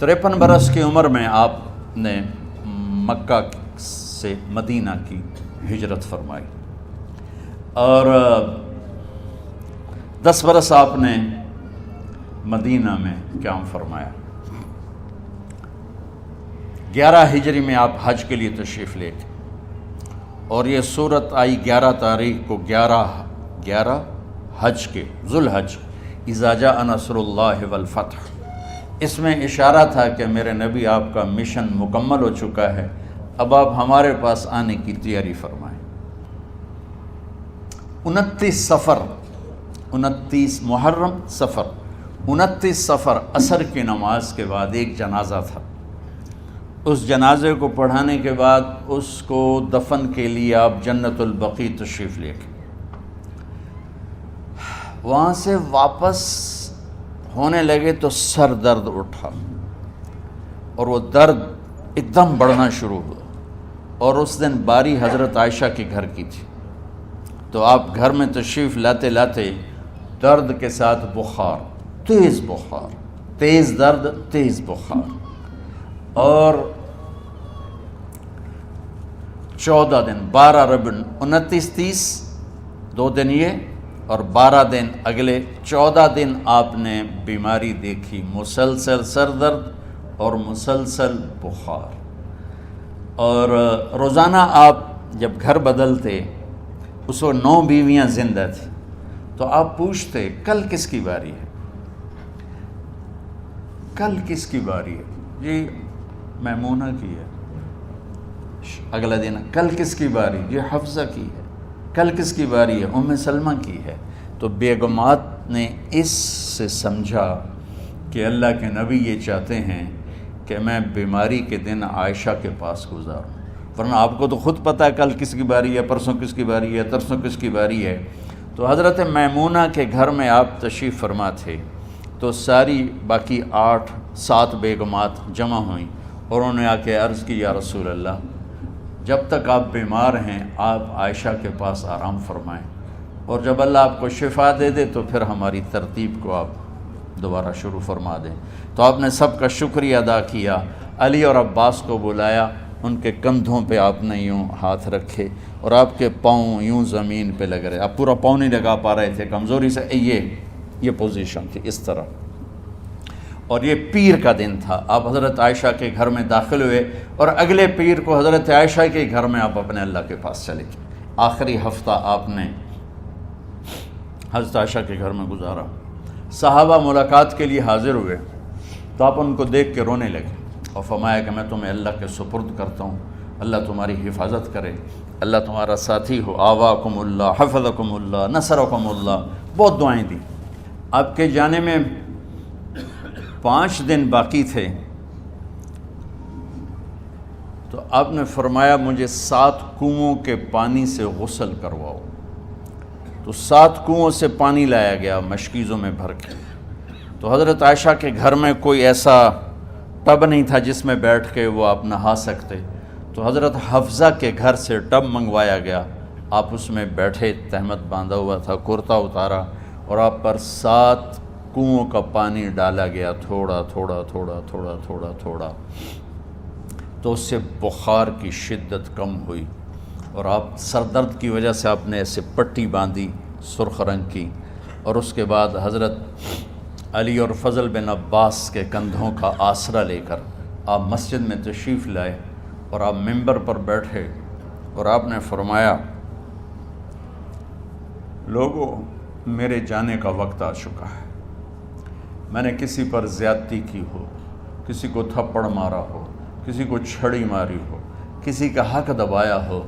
53 برس کی عمر میں آپ نے مکہ سے مدینہ کی ہجرت فرمائی اور 10 برس آپ نے مدینہ میں قیام فرمایا۔ 11 ہجری میں آپ حج کے لیے تشریف لے گئے اور یہ صورت آئی 11 تاریخ کو 11 حج کے ذوالحج، اذا جاء نصر اللہ والفتح۔ اس میں اشارہ تھا کہ میرے نبی آپ کا مشن مکمل ہو چکا ہے، اب آپ ہمارے پاس آنے کی تیاری فرمائیں۔ 29 محرم صفر 29 صفر عصر کی نماز کے بعد ایک جنازہ تھا۔ اس جنازے کو پڑھانے کے بعد اس کو دفن کے لیے آپ جنت البقیع تشریف لے گئے۔ وہاں سے واپس ہونے لگے تو سر درد اٹھا اور وہ درد ایک دم بڑھنا شروع ہوا، اور اس دن باری حضرت عائشہ کے گھر کی تھی، تو آپ گھر میں تشریف لاتے لاتے درد کے ساتھ بخار، تیز درد، تیز بخار، اور 14 دن 12 ربیع 29 30 2 دن یہ اور 12 دن اگلے 14 دن آپ نے بیماری دیکھی، مسلسل سر درد اور مسلسل بخار۔ اور روزانہ آپ جب گھر بدلتے، اس وقت 9 بیویاں زندہ تھیں، تو آپ پوچھتے کل کس کی باری ہے، کل کس کی باری ہے؟ جی میمونہ کی ہے۔ اگلا دن کل کس کی باری؟ جی حفصہ کی ہے۔ کل کس کی باری ہے؟ ام سلمہ کی ہے۔ تو بیگمات نے اس سے سمجھا کہ اللہ کے نبی یہ چاہتے ہیں کہ میں بیماری کے دن عائشہ کے پاس گزاروں، ورنہ آپ کو تو خود پتہ ہے کل کس کی باری ہے، پرسوں کس کی باری ہے، ترسوں کس کی باری ہے۔ تو حضرت میمونہ کے گھر میں آپ تشریف فرما تھے، تو ساری باقی 7 بیگمات جمع ہوئیں اور انہوں نے آ کے عرض کی، یا رسول اللہ، جب تک آپ بیمار ہیں آپ عائشہ کے پاس آرام فرمائیں، اور جب اللہ آپ کو شفا دے دے تو پھر ہماری ترتیب کو آپ دوبارہ شروع فرما دیں۔ تو آپ نے سب کا شکریہ ادا کیا، علی اور عباس کو بلایا، ان کے کندھوں پہ آپ نے یوں ہاتھ رکھے اور آپ کے پاؤں یوں زمین پہ لگ رہے، آپ پورا پاؤں نہیں لگا پا رہے تھے کمزوری سے، یہ پوزیشن تھی اس طرح۔ اور یہ پیر کا دن تھا، آپ حضرت عائشہ کے گھر میں داخل ہوئے اور اگلے پیر کو حضرت عائشہ کے گھر میں آپ اپنے اللہ کے پاس چلے گئے۔ آخری ہفتہ آپ نے حضرت عائشہ کے گھر میں گزارا۔ صحابہ ملاقات کے لیے حاضر ہوئے تو آپ ان کو دیکھ کے رونے لگے اور فرمایا کہ میں تمہیں اللہ کے سپرد کرتا ہوں، اللہ تمہاری حفاظت کرے، اللہ تمہارا ساتھی ہو، آواکم اللہ، حفظکم اللہ، نصرکم اللہ، بہت دعائیں دی۔ آپ کے جانے میں 5 دن باقی تھے، تو آپ نے فرمایا مجھے 7 کنوؤں کے پانی سے غسل کرواؤ۔ تو 7 کنوؤں سے پانی لایا گیا مشکیزوں میں بھر کے۔ تو حضرت عائشہ کے گھر میں کوئی ایسا ٹب نہیں تھا جس میں بیٹھ کے وہ آپ نہا سکتے، تو حضرت حفصہ کے گھر سے ٹب منگوایا گیا، آپ اس میں بیٹھے، تہمت باندھا ہوا تھا، کرتا اتارا اور آپ پر 7 کنوؤں کا پانی ڈالا گیا، تھوڑا تھوڑا تھوڑا تھوڑا تھوڑا تھوڑا، تو اس سے بخار کی شدت کم ہوئی، اور آپ سر درد کی وجہ سے آپ نے ایسے پٹی باندھی سرخ رنگ کی، اور اس کے بعد حضرت علی اور فضل بن عباس کے کندھوں کا آسرا لے کر آپ مسجد میں تشریف لائے اور آپ ممبر پر بیٹھے اور آپ نے فرمایا، لوگوں میرے جانے کا وقت آ چکا ہے، میں نے کسی پر زیادتی کی ہو، کسی کو تھپڑ مارا ہو، کسی کو چھڑی ماری ہو، کسی کا حق دبایا ہو،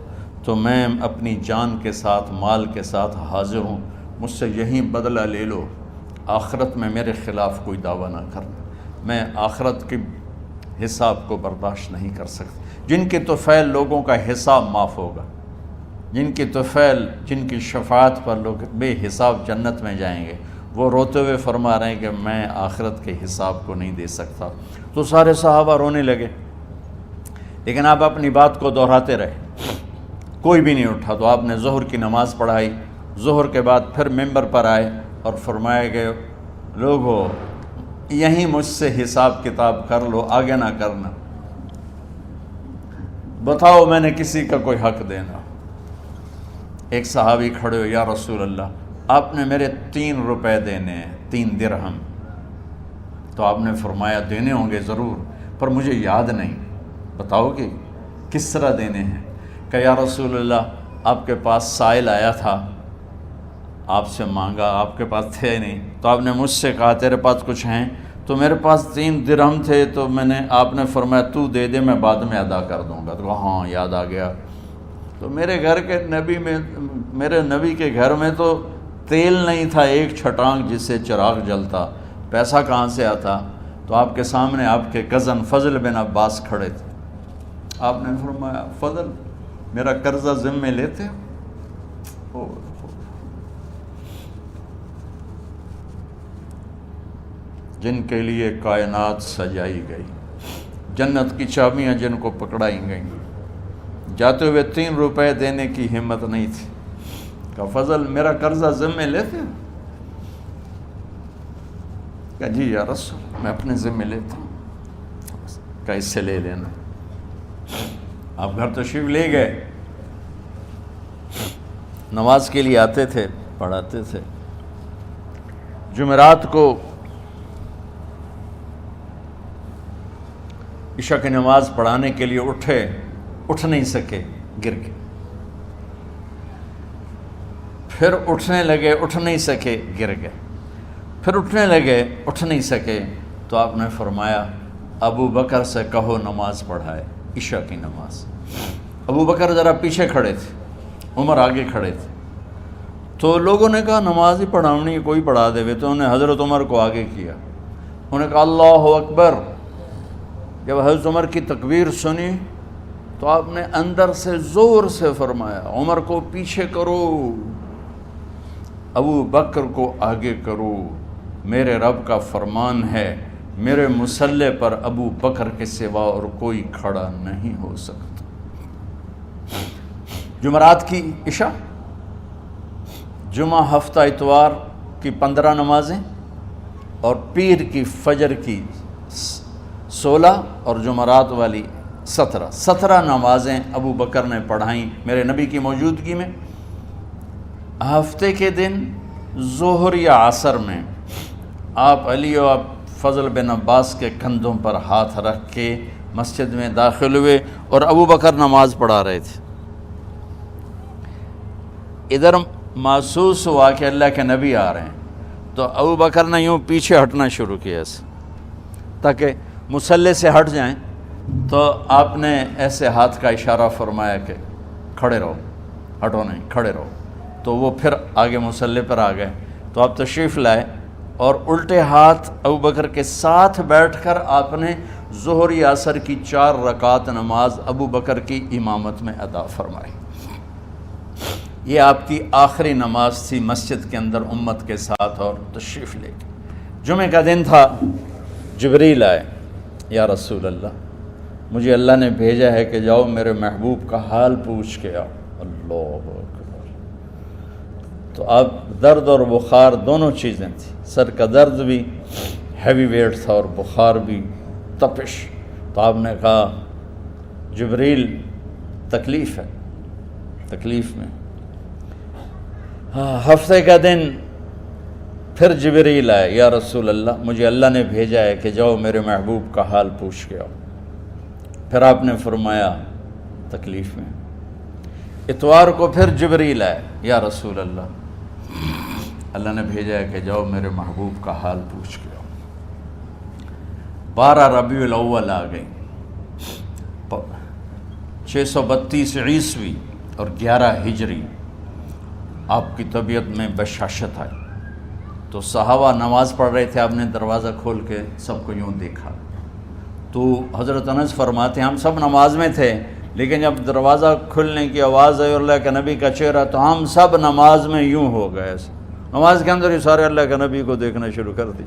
تو میں اپنی جان کے ساتھ، مال کے ساتھ حاضر ہوں، مجھ سے یہیں بدلہ لے لو، آخرت میں میرے خلاف کوئی دعویٰ نہ کرنا، میں آخرت کے حساب کو برداشت نہیں کر سکتا۔ جن کے طفیل لوگوں کا حساب معاف ہوگا، جن کی طفیل، جن کی شفاعت پر لوگ بے حساب جنت میں جائیں گے، وہ روتے ہوئے فرما رہے ہیں کہ میں آخرت کے حساب کو نہیں دے سکتا۔ تو سارے صحابہ رونے لگے، لیکن آپ اپنی بات کو دہراتے رہے، کوئی بھی نہیں اٹھا۔ تو آپ نے ظہر کی نماز پڑھائی، ظہر کے بعد پھر ممبر پر آئے اور فرمایا کہ لوگو یہیں مجھ سے حساب کتاب کر لو، آگے نہ کرنا، بتاؤ میں نے کسی کا کوئی حق دینا۔ ایک صحابی کھڑے ہو، یا رسول اللہ آپ نے میرے 3 روپے دینے ہیں، 3 درہم۔ تو آپ نے فرمایا دینے ہوں گے ضرور، پر مجھے یاد نہیں، بتاؤ گے کس طرح دینے ہیں؟ کہ یا رسول اللہ آپ کے پاس سائل آیا تھا، آپ سے مانگا، آپ کے پاس تھے نہیں، تو آپ نے مجھ سے کہا تیرے پاس کچھ ہیں؟ تو میرے پاس 3 درہم تھے، تو آپ نے فرمایا تو دے دے، میں بعد میں ادا کر دوں گا۔ تو ہاں یاد آ گیا۔ تو میرے نبی کے گھر میں تو تیل نہیں تھا، ایک چھٹانگ جس سے چراغ جلتا، پیسہ کہاں سے آتا؟ تو آپ کے سامنے آپ کے کزن فضل بن عباس کھڑے تھے، آپ نے فرمایا فضل میرا قرضہ ذمے لیتے ہو؟ جن کے لیے کائنات سجائی گئی، جنت کی چابیاں جن کو پکڑائی گئیں، جاتے ہوئے 3 روپے دینے کی ہمت نہیں تھی۔ کہا فضل میرا قرضہ ذمے لیتے ہو؟ کہا جی یا رسول میں اپنے ذمے لیتا ہوں۔ کہا اس سے لے لینا۔ آپ گھر تشریف لے گئے، نماز کے لیے آتے تھے، پڑھاتے تھے۔ جمعرات کو عشاء کی نماز پڑھانے کے لیے اٹھ نہیں سکے، گر گئے، پھر اٹھنے لگے، اٹھ نہیں سکے، گر گئے، پھر اٹھنے لگے، اٹھ نہیں سکے۔ تو آپ نے فرمایا ابو بکر سے کہو نماز پڑھائے، عشاء کی نماز۔ ابو بکر ذرا پیچھے کھڑے تھے، عمر آگے کھڑے تھے۔ تو لوگوں نے کہا نماز ہی پڑھاونی ہے، کوئی پڑھا دے وے۔ تو انہوں نے حضرت عمر کو آگے کیا، انہوں نے کہا اللہ اکبر۔ جب حضرت عمر کی تکبیر سنی تو آپ نے اندر سے زور سے فرمایا عمر کو پیچھے کرو، ابو بکر کو آگے کرو، میرے رب کا فرمان ہے میرے مصلی پر ابو بکر کے سوا اور کوئی کھڑا نہیں ہو سکتا۔ جمعرات کی عشاء، جمعہ ہفتہ اتوار کی 15 نمازیں، اور پیر کی فجر کی 16 اور جمعرات والی 17 نمازیں ابو بکر نے پڑھائیں میرے نبی کی موجودگی میں۔ ہفتے کے دن ظہر یا عصر میں آپ علی و فضل بن عباس کے کندھوں پر ہاتھ رکھ کے مسجد میں داخل ہوئے اور ابو بکر نماز پڑھا رہے تھے۔ ادھر محسوس ہوا کہ اللہ کے نبی آ رہے ہیں، تو ابو بکر نے یوں پیچھے ہٹنا شروع کیا ایسے تاکہ مصلی سے ہٹ جائیں۔ تو آپ نے ایسے ہاتھ کا اشارہ فرمایا کہ کھڑے رہو، ہٹو نہیں، کھڑے رہو۔ تو وہ پھر آگے مصلی پر آ گئے۔ تو آپ تشریف لائے اور الٹے ہاتھ ابو بکر کے ساتھ بیٹھ کر آپ نے ظہر یا عصر کی 4 رکعت نماز ابو بکر کی امامت میں ادا فرمائی۔ یہ آپ کی آخری نماز تھی مسجد کے اندر امت کے ساتھ، اور تشریف لے کے جمعہ کا دن تھا۔ جبریل آئے، یا رسول اللہ مجھے اللہ نے بھیجا ہے کہ جاؤ میرے محبوب کا حال پوچھ کے آؤ۔ اللہ اکبر۔ تو اب درد اور بخار دونوں چیزیں تھیں، سر کا درد بھی ہیوی ویٹ تھا اور بخار بھی، تپش۔ تو آپ نے کہا جبریل تکلیف ہے، تکلیف میں۔ ہفتے کا دن پھر جبریل آئے، یا رسول اللہ مجھے اللہ نے بھیجا ہے کہ جاؤ میرے محبوب کا حال پوچھ کے آؤ۔ پھر آپ نے فرمایا تکلیف میں۔ اتوار کو پھر جبریل آئے، یا رسول اللہ نے بھیجا ہے کہ جاؤ میرے محبوب کا حال پوچھ کے آؤ۔ 12 ربیع الاول آ گئی، 632 عیسوی اور 11 ہجری۔ آپ کی طبیعت میں بشاشت آئی۔ تو صحابہ نماز پڑھ رہے تھے، آپ نے دروازہ کھول کے سب کو یوں دیکھا۔ تو حضرت انس فرماتے ہیں ہم سب نماز میں تھے، لیکن جب دروازہ کھلنے کی آواز آئی اور اللہ کے نبی کا چہرہ، تو ہم سب نماز میں یوں ہو گئے، نماز کے اندر ہی سارے اللہ کے نبی کو دیکھنا شروع کر دی،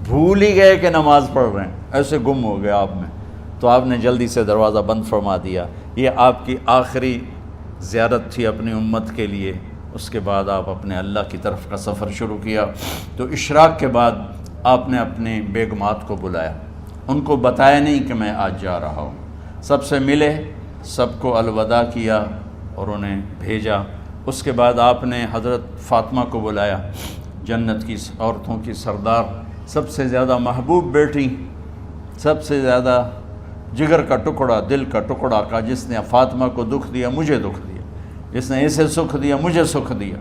بھول ہی گئے کہ نماز پڑھ رہے ہیں، ایسے گم ہو گئے آپ میں۔ تو آپ نے جلدی سے دروازہ بند فرما دیا۔ یہ آپ کی آخری زیارت تھی اپنی امت کے لیے۔ اس کے بعد آپ اپنے اللہ کی طرف کا سفر شروع کیا۔ تو اشراق کے بعد آپ نے اپنی بیگمات کو بلایا، ان کو بتایا نہیں کہ میں آج جا رہا ہوں، سب سے ملے، سب کو الوداع کیا اور انہیں بھیجا۔ اس کے بعد آپ نے حضرت فاطمہ کو بلایا، جنت کی عورتوں کی سردار، سب سے زیادہ محبوب بیٹی، سب سے زیادہ جگر کا ٹکڑا، دل کا ٹکڑا کا، جس نے فاطمہ کو دکھ دیا مجھے دکھ دیا، جس نے اسے سکھ دیا مجھے سکھ دیا۔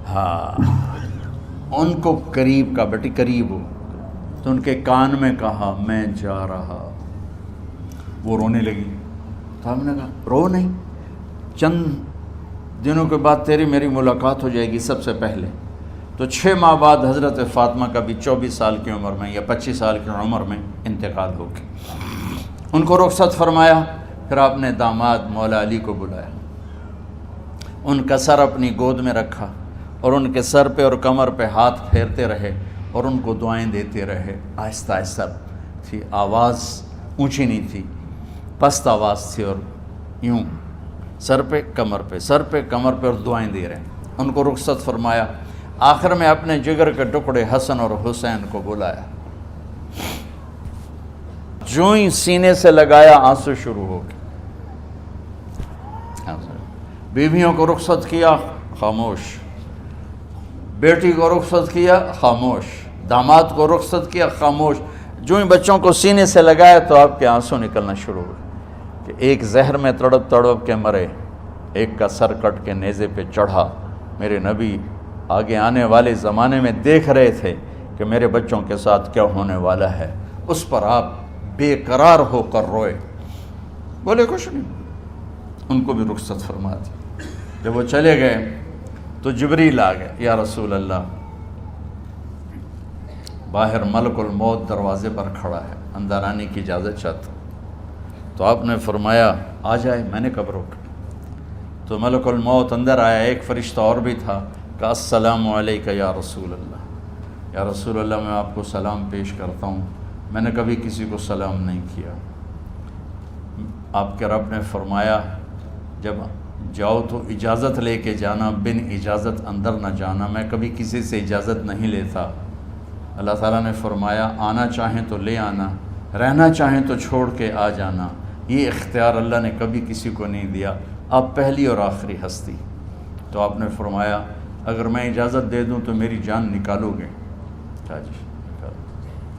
ہاں، ان کو قریب کا، بیٹی قریب ہو، تو ان کے کان میں کہا میں جا رہا۔ وہ رونے لگی، تو ہم نے کہا رو نہیں، چند دنوں کے بعد تیری میری ملاقات ہو جائے گی سب سے پہلے۔ تو 6 ماہ بعد حضرت فاطمہ کا بھی 24 سال کی عمر میں یا 25 سال کی عمر میں انتقال ہو گیا۔ ان کو رخصت فرمایا، پھر آپ نے داماد مولا علی کو بلایا، ان کا سر اپنی گود میں رکھا اور ان کے سر پہ اور کمر پہ ہاتھ پھیرتے رہے اور ان کو دعائیں دیتے رہے۔ آہستہ آہستہ تھی، آواز اونچی نہیں تھی، پست آواز تھی، اور یوں سر پہ کمر پہ، سر پہ کمر پہ، اور دعائیں دے رہے ہیں۔ ان کو رخصت فرمایا، آخر میں اپنے جگر کے ٹکڑے حسن اور حسین کو بلایا، جو ہی سینے سے لگایا آنسو شروع ہو گئے۔ بیویوں کو رخصت کیا، خاموش، بیٹی کو رخصت کیا، خاموش، داماد کو رخصت کیا، خاموش۔ جو ہی بچوں کو سینے سے لگایا تو آپ کے آنسو نکلنا شروع ہوئے کہ ایک زہر میں تڑپ تڑپ کے مرے، ایک کا سر کٹ کے نیزے پہ چڑھا۔ میرے نبی آگے آنے والے زمانے میں دیکھ رہے تھے کہ میرے بچوں کے ساتھ کیا ہونے والا ہے، اس پر آپ بے قرار ہو کر روئے، بولے کچھ نہیں۔ ان کو بھی رخصت فرما دی۔ جب وہ چلے گئے تو جبریل آ گئے، یا رسول اللہ، باہر ملک الموت دروازے پر کھڑا ہے، اندر آنے کی اجازت چاہتا۔ تو آپ نے فرمایا آ جائے، میں نے کب روکا؟ تو ملک الموت اندر آیا، ایک فرشتہ اور بھی تھا، کہا السلام علیکہ یا رسول اللہ، یا رسول اللہ میں آپ کو سلام پیش کرتا ہوں، میں نے کبھی کسی کو سلام نہیں کیا۔ آپ کے رب نے فرمایا جب جاؤ تو اجازت لے کے جانا، بن اجازت اندر نہ جانا، میں کبھی کسی سے اجازت نہیں لیتا۔ اللہ تعالیٰ نے فرمایا آنا چاہیں تو لے آنا، رہنا چاہیں تو چھوڑ کے آ جانا، یہ اختیار اللہ نے کبھی کسی کو نہیں دیا، آپ پہلی اور آخری ہستی۔ تو آپ نے فرمایا اگر میں اجازت دے دوں تو میری جان نکالو گے؟ کہا جی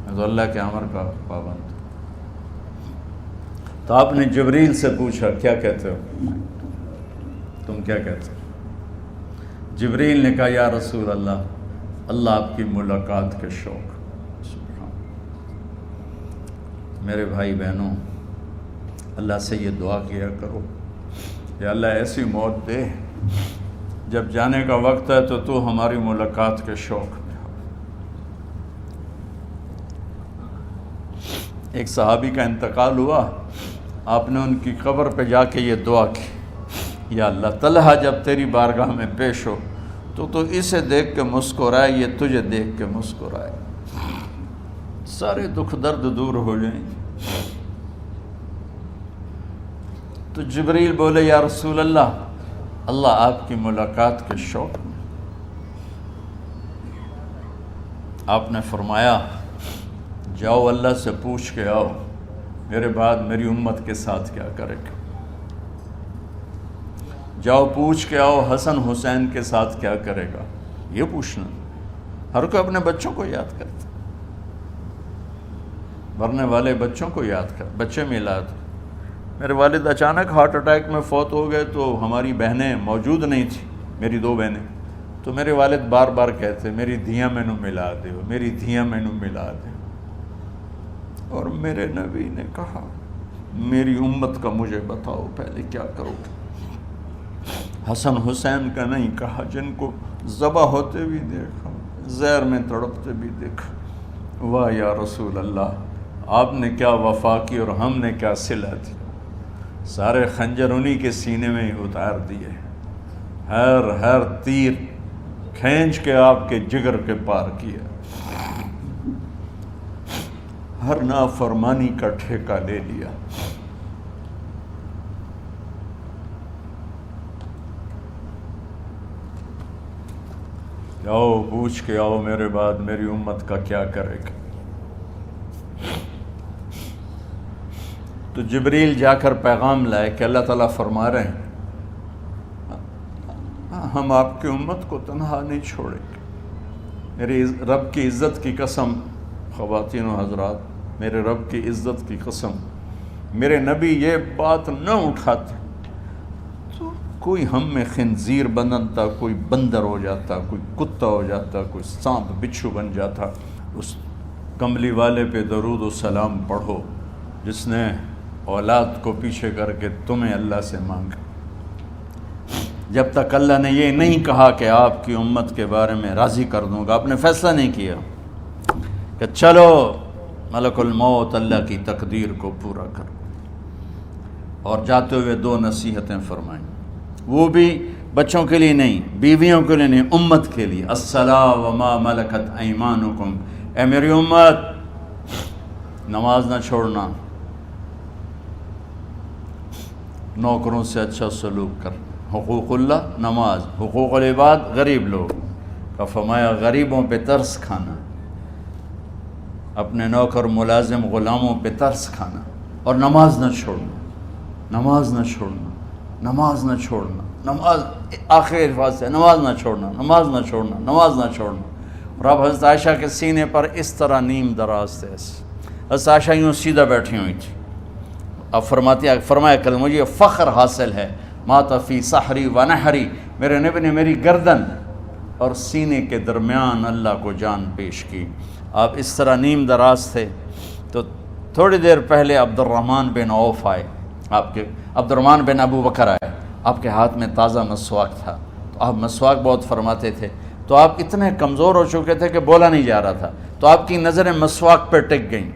میں تو اللہ کے امر کا پابند۔ تو آپ نے جبریل سے پوچھا کیا کہتے ہو، تم کیا کہتے ہو؟ جبریل نے کہا یا رسول اللہ، اللہ آپ کی ملاقات کے شوق۔ سبحان۔ میرے بھائی بہنوں، اللہ سے یہ دعا کیا کرو یا اللہ ایسی موت دے جب جانے کا وقت ہے تو ہماری ملاقات کے شوق میں ہو۔ ایک صحابی کا انتقال ہوا، آپ نے ان کی قبر پہ جا کے یہ دعا کی، یا اللہ طلحہ جب تیری بارگاہ میں پیش ہو تو اسے دیکھ کے مسکرائے، یہ تجھے دیکھ کے مسکرائے، سارے دکھ درد دور ہو جائیں۔ تو جبریل بولے یا رسول اللہ، اللہ آپ کی ملاقات کے شوق میں۔ آپ نے فرمایا جاؤ اللہ سے پوچھ کے آؤ میرے بعد میری امت کے ساتھ کیا کرے گا، جاؤ پوچھ کے آؤ حسن حسین کے ساتھ کیا کرے گا۔ یہ پوچھنا، ہر کوئی اپنے بچوں کو یاد کرتا، مرنے والے بچوں کو یاد کر، بچے میلاد۔ میرے والد اچانک ہارٹ اٹیک میں فوت ہو گئے تو ہماری بہنیں موجود نہیں تھیں، میری 2 بہنیں، تو میرے والد بار بار کہتے میری دھیاں مینوں ملا دیو، میری دھیاں مینوں ملا دیو۔ اور میرے نبی نے کہا میری امت کا مجھے بتاؤ پہلے کیا کرو گے۔ حسن حسین کا نہیں کہا، جن کو ذبح ہوتے بھی دیکھا، زہر میں تڑپتے بھی دیکھا۔ واہ یا رسول اللہ، آپ نے کیا وفا کی اور ہم نے کیا صلہ دی، سارے خنجر انہی کے سینے میں ہی اتار دیے، ہر تیر کھینچ کے آپ کے جگر کے پار کیا، ہر نافرمانی کا ٹھیکہ لے لیا۔ آؤ پوچھ کے آؤ میرے بعد میری امت کا کیا کرے گا. تو جبریل جا کر پیغام لائے کہ اللہ تعالیٰ فرما رہے ہیں ہم آپ کی امت کو تنہا نہیں چھوڑیں گے. میرے رب کی عزت کی قسم خواتین و حضرات، میرے رب کی عزت کی قسم، میرے نبی یہ بات نہ اٹھاتے تو کوئی ہم میں خنزیر بنتا، کوئی بندر ہو جاتا، کوئی کتا ہو جاتا، کوئی سانپ بچھو بن جاتا. اس کملی والے پہ درود و سلام پڑھو جس نے اولاد کو پیچھے کر کے تمہیں اللہ سے مانگا. جب تک اللہ نے یہ نہیں کہا کہ آپ کی امت کے بارے میں راضی کر دوں گا، آپ نے فیصلہ نہیں کیا کہ چلو ملک الموت اللہ کی تقدیر کو پورا کرو. اور جاتے ہوئے 2 نصیحتیں فرمائیں، وہ بھی بچوں کے لیے نہیں، بیویوں کے لیے نہیں، امت کے لیے. الصلاۃ وما ملکت ایمانکم، اے میری امت نماز نہ چھوڑنا، نوکروں سے اچھا سلوک کر. حقوق اللہ نماز، حقوق العباد غریب لوگ کا فرمایا غریبوں پہ ترس کھانا، اپنے نوکر ملازم غلاموں پہ ترس کھانا، اور نماز نہ چھوڑنا، نماز نہ چھوڑنا، نماز نہ چھوڑنا، نماز آخر الفاظ سے نماز نہ چھوڑنا، نماز نہ چھوڑنا، نماز نہ چھوڑنا. اور اب حضرت عائشہ کے سینے پر اس طرح نیم دراز تھے. حضرت عائشہ یوں سیدھا بیٹھی ہوئی تھی. اب فرمایا کل مجھے فخر حاصل ہے، مات فی سحری و نحری، میرے نبی نے میری گردن اور سینے کے درمیان اللہ کو جان پیش کی. آپ اس طرح نیم دراز تھے. تو تھوڑی دیر پہلے عبد الرحمن بن عوف آئے، آپ کے عبد الرحمن بن ابو بکر آئے، آپ کے ہاتھ میں تازہ مسواک تھا. تو آپ مسواک بہت فرماتے تھے. تو آپ اتنے کمزور ہو چکے تھے کہ بولا نہیں جا رہا تھا. تو آپ کی نظریں مسواک پہ ٹک گئیں،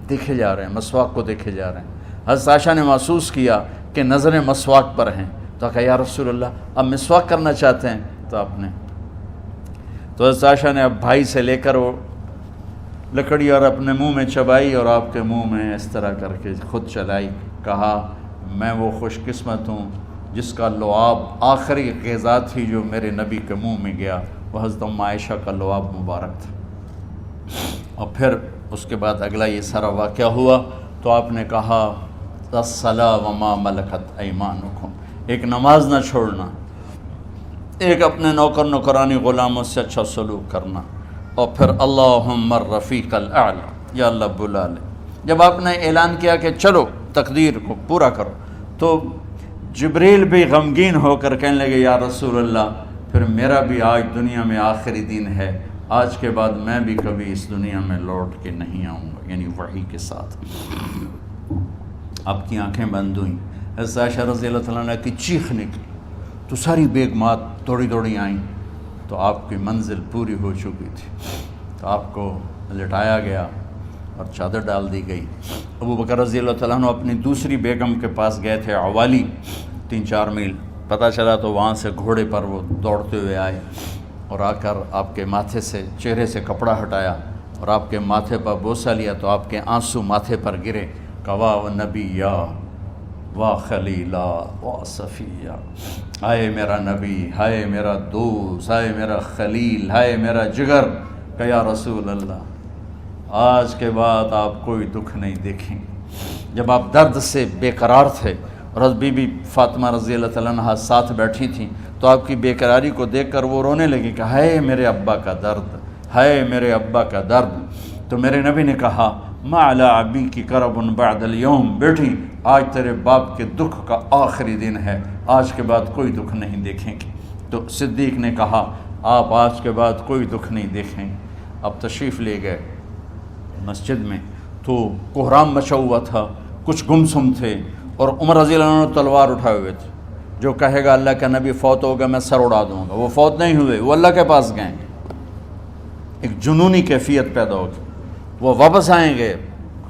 دیکھے جا رہے ہیں، مسواک کو دیکھے جا رہے ہیں. حضرت عائشہ نے محسوس کیا کہ نظریں مسواک پر ہیں. تو کہا یا رسول اللہ اب مسواک کرنا چاہتے ہیں. تو آپ نے تو حضرت عائشہ نے اب بھائی سے لے کر وہ لکڑی اور اپنے منہ میں چبائی اور آپ کے منہ میں اس طرح کر کے خود چلائی. کہا میں وہ خوش قسمت ہوں جس کا لعاب آخری غذا تھی جو میرے نبی کے منہ میں گیا، وہ حضرت ام عائشہ کا لعاب مبارک تھا. اور پھر اس کے بعد اگلا یہ سارا واقعہ ہوا. تو آپ نے کہا الصلاۃ وما ملکت ایمانکم، ایک نماز نہ چھوڑنا، ایک اپنے نوکر نوکرانی غلاموں سے اچھا سلوک کرنا، اور پھر اللہم الرفیق الاعلی، یا اللہ بلا لے. جب آپ نے اعلان کیا کہ چلو تقدیر کو پورا کرو، تو جبریل بھی غمگین ہو کر کہنے لگے یا رسول اللہ پھر میرا بھی آج دنیا میں آخری دن ہے، آج کے بعد میں بھی کبھی اس دنیا میں لوٹ کے نہیں آؤں گا، یعنی وحی کے ساتھ. آپ کی آنکھیں بند ہوئیں. حضرت عائشہ رضی اللہ تعالیٰ عنہ کی چیخ نکلی تو ساری بیگمات دوڑی آئیں. تو آپ کی منزل پوری ہو چکی تھی. تو آپ کو لٹایا گیا اور چادر ڈال دی گئی. ابو بکر رضی اللہ تعالیٰ عنہ اپنی دوسری بیگم کے پاس گئے تھے، عوالی، 3-4 میل. پتہ چلا تو وہاں سے گھوڑے پر وہ دوڑتے ہوئے آئے اور آ کر آپ کے ماتھے سے چہرے سے کپڑا ہٹایا اور آپ کے ماتھے پر بوسہ لیا. تو آپ کے آنسو ماتھے پر گرے. کوا و نبیہ وا خلیلا وا صفیہ، ہائے میرا نبی، ہائے میرا دوست، ہائے میرا خلیل، ہائے میرا جگر. کہ یا رسول اللہ آج کے بعد آپ کوئی دکھ نہیں دیکھیں. جب آپ درد سے بے قرار تھے اور بی بی فاطمہ رضی اللہ تعالیٰ عنہ ساتھ بیٹھی تھیں، تو آپ کی بے قراری کو دیکھ کر وہ رونے لگی کہ ہائے میرے ابا کا درد، ہائے میرے ابا کا درد. تو میرے نبی نے کہا ما علی ابی کی کرب بعد اليوم، بیٹی آج تیرے باپ کے دکھ کا آخری دن ہے، آج کے بعد کوئی دکھ نہیں دیکھیں گے. تو صدیق نے کہا آپ آج کے بعد کوئی دکھ نہیں دیکھیں گے. اب تشریف لے گئے مسجد میں تو کوہرام مچا ہوا تھا، کچھ گمسم تھے، اور عمر رضی اللہ عنہ تلوار اٹھائے ہوئے تھے. جو کہے گا اللہ کا نبی فوت ہوگا میں سر اڑا دوں گا، وہ فوت نہیں ہوئے، وہ اللہ کے پاس گئے. ایک جنونی کیفیت پیدا ہوگی، وہ واپس آئیں گے،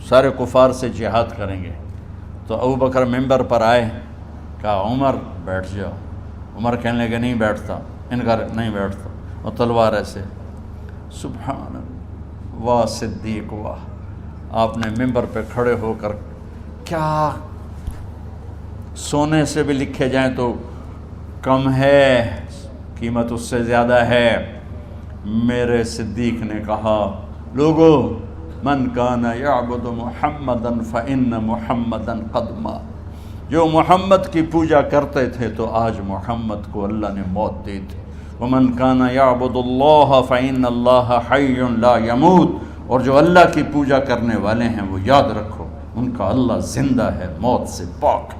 سارے کفار سے جہاد کریں گے. تو ابو بکر ممبر پر آئے، کہا عمر بیٹھ جاؤ. عمر کہنے لگے نہیں بیٹھتا، انکار نہیں بیٹھتا، اور تلوار ایسے. سبحان اللہ، واہ صدیق واہ. آپ نے ممبر پہ کھڑے ہو کر، کیا سونے سے بھی لکھے جائیں تو کم ہے، قیمت اس سے زیادہ ہے. میرے صدیق نے کہا لوگو من کان یعبد محمدا فإن محمدا قد مات، جو محمد کی پوجا کرتے تھے تو آج محمد کو اللہ نے موت دی تھی۔ ومن کان یعبد اللہ فإن اللہ حی لا یموت، اور جو اللہ کی پوجا کرنے والے ہیں وہ یاد رکھو ان کا اللہ زندہ ہے، موت سے پاک۔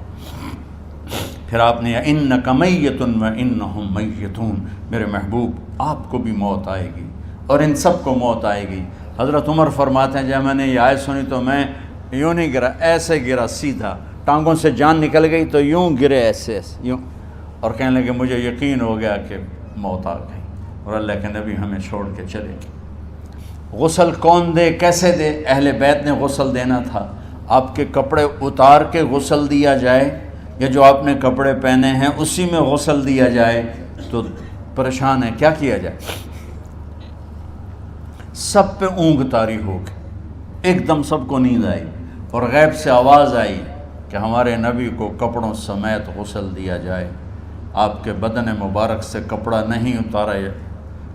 پھر آپ نے انک میت وانہم میتون، میرے محبوب آپ کو بھی موت آئے گی اور ان سب کو موت آئے گی۔ حضرت عمر فرماتے ہیں جب میں نے یہ آیت سنی تو میں یوں نہیں گرا، ایسے گرا سیدھا، ٹانگوں سے جان نکل گئی تو یوں گرے ایسے یوں، اور کہنے لگے مجھے یقین ہو گیا کہ موت آ گئی اور اللہ کے نبی ہمیں چھوڑ کے چلے گئے۔ غسل کون دے، کیسے دے؟ اہل بیت نے غسل دینا تھا۔ آپ کے کپڑے اتار کے غسل دیا جائے یا جو آپ نے کپڑے پہنے ہیں اسی میں غسل دیا جائے تو پریشان ہے، کیا کیا جائے؟ سب پہ اونگ طاری ہو گئی، ایک دم سب کو نیند آئی اور غیب سے آواز آئی کہ ہمارے نبی کو کپڑوں سمیت غسل دیا جائے۔ آپ کے بدن مبارک سے کپڑا نہیں اتارا،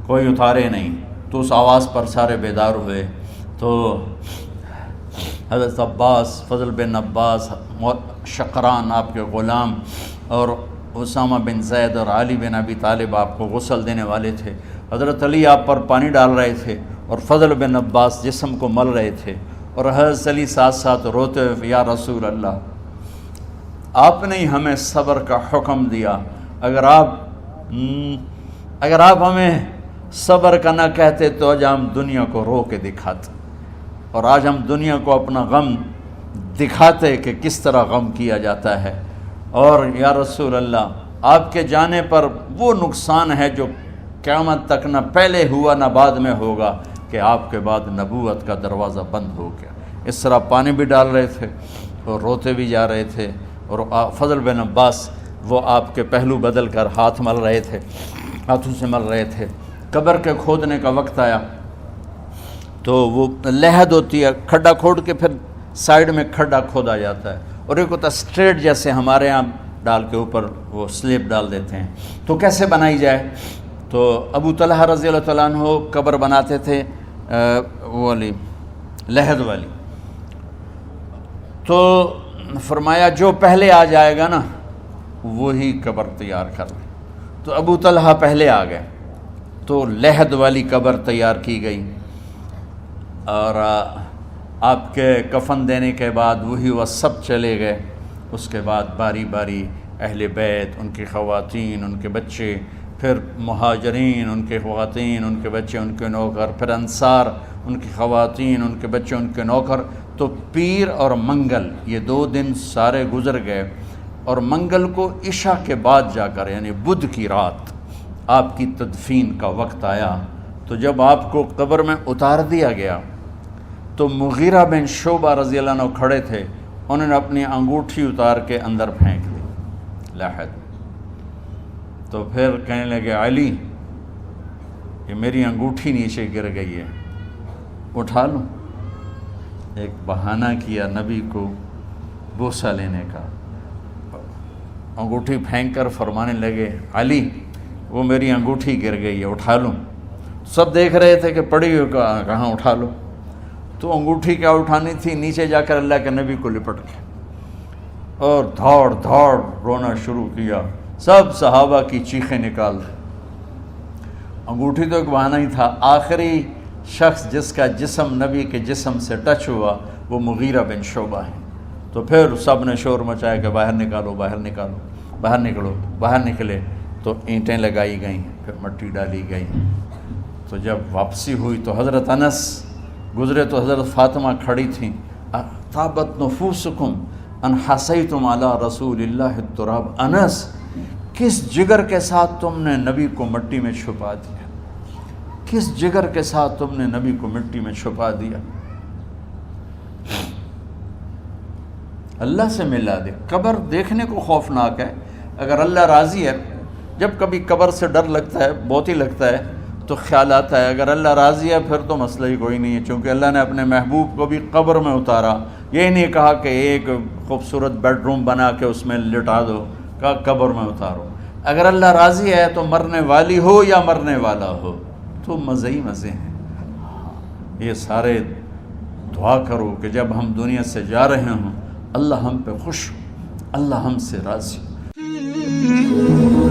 کوئی اتارے نہیں، تو اس آواز پر سارے بیدار ہوئے۔ تو حضرت عباس، فضل بن عباس، شقران آپ کے غلام، اور اسامہ بن زید اور علی بن ابی طالب آپ کو غسل دینے والے تھے۔ حضرت علی آپ پر پانی ڈال رہے تھے اور فضل بن عباس جسم کو مل رہے تھے، اور حضرت علی ساتھ ساتھ روتے ہوئے یا رسول اللہ آپ نے ہی ہمیں صبر کا حکم دیا، اگر آپ ہمیں صبر کا نہ کہتے تو آج ہم دنیا کو رو کے دکھاتے، اور آج ہم دنیا کو اپنا غم دکھاتے کہ کس طرح غم کیا جاتا ہے۔ اور یا رسول اللہ آپ کے جانے پر وہ نقصان ہے جو قیامت تک نہ پہلے ہوا نہ بعد میں ہوگا کہ آپ کے بعد نبوت کا دروازہ بند ہو گیا۔ اس طرح پانی بھی ڈال رہے تھے اور روتے بھی جا رہے تھے، اور فضل بن عباس وہ آپ کے پہلو بدل کر ہاتھ مل رہے تھے، ہاتھوں سے مل رہے تھے۔ قبر کے کھودنے کا وقت آیا تو وہ لحد ہوتی ہے، کھڈا کھود کے پھر سائیڈ میں کھڈا کھودا جاتا ہے، اور ایک ہوتا اسٹریٹ جیسے ہمارے ہاں ڈال کے اوپر وہ سلیب ڈال دیتے ہیں، تو کیسے بنائی جائے؟ تو ابو طلحہ رضی اللہ تعالیٰ عنہ قبر بناتے تھے وہ والی لحد والی، تو فرمایا جو پہلے آ جائے گا نا وہی قبر تیار کر لے۔ تو ابو طلحہ پہلے آ گئے تو لحد والی قبر تیار کی گئی، اور آپ کے کفن دینے کے بعد وہی وہ سب چلے گئے۔ اس کے بعد باری باری اہل بیت، ان کی خواتین، ان کے بچے، پھر مہاجرین، ان کے خواتین، ان کے بچے، ان کے نوکر، پھر انصار، ان کی خواتین، ان کے بچے، ان کے نوکر۔ تو پیر اور منگل یہ 2 دن سارے گزر گئے، اور منگل کو عشاء کے بعد جا کر یعنی بدھ کی رات آپ کی تدفین کا وقت آیا۔ تو جب آپ کو قبر میں اتار دیا گیا تو مغیرہ بن شعبہ رضی اللہ عنہ کھڑے تھے، انہوں نے اپنی انگوٹھی اتار کے اندر پھینک دی لحد۔ تو پھر کہنے لگے علی یہ میری انگوٹھی نیچے گر گئی ہے، اٹھا لوں۔ ایک بہانہ کیا نبی کو بوسہ لینے کا، انگوٹھی پھینک کر فرمانے لگے علی وہ میری انگوٹھی گر گئی ہے، اٹھا لوں۔ سب دیکھ رہے تھے کہ پڑی ہوئی کہاں اٹھا لو، تو انگوٹھی کیا اٹھانی تھی، نیچے جا کر اللہ کے نبی کو لپٹ کے اور دھاڑ دھاڑ رونا شروع کیا۔ سب صحابہ کی چیخیں نکال دی۔ انگوٹھی تو ایک بہانہ ہی تھا، آخری شخص جس کا جسم نبی کے جسم سے ٹچ ہوا وہ مغیرہ بن شعبہ ہے۔ تو پھر سب نے شور مچایا کہ باہر نکالو، باہر نکالو، باہر نکلو۔ باہر نکلے تو اینٹیں لگائی گئیں، پھر مٹی ڈالی گئی۔ تو جب واپسی ہوئی تو حضرت انس گزرے تو حضرت فاطمہ کھڑی تھیں، طابت نفوسکم ان حسیتم علی رسول اللہ التراب۔ انس کس جگر کے ساتھ تم نے نبی کو مٹی میں چھپا دیا، کس جگر کے ساتھ تم نے نبی کو مٹی میں چھپا دیا۔ اللہ سے ملا دے۔ قبر دیکھنے کو خوفناک ہے، اگر اللہ راضی ہے، جب کبھی قبر سے ڈر لگتا ہے، بہت ہی لگتا ہے، تو خیال آتا ہے اگر اللہ راضی ہے پھر تو مسئلہ ہی کوئی نہیں ہے، چونکہ اللہ نے اپنے محبوب کو بھی قبر میں اتارا۔ یہ نہیں کہا کہ ایک خوبصورت بیڈ روم بنا کے اس میں لٹا دو، کہا قبر میں اتارو۔ اگر اللہ راضی ہے تو مرنے والی ہو یا مرنے والا ہو تو مزے ہی مزے ہیں. یہ سارے دعا کرو کہ جب ہم دنیا سے جا رہے ہوں اللہ ہم پہ خوش ہو، اللہ ہم سے راضی ہو.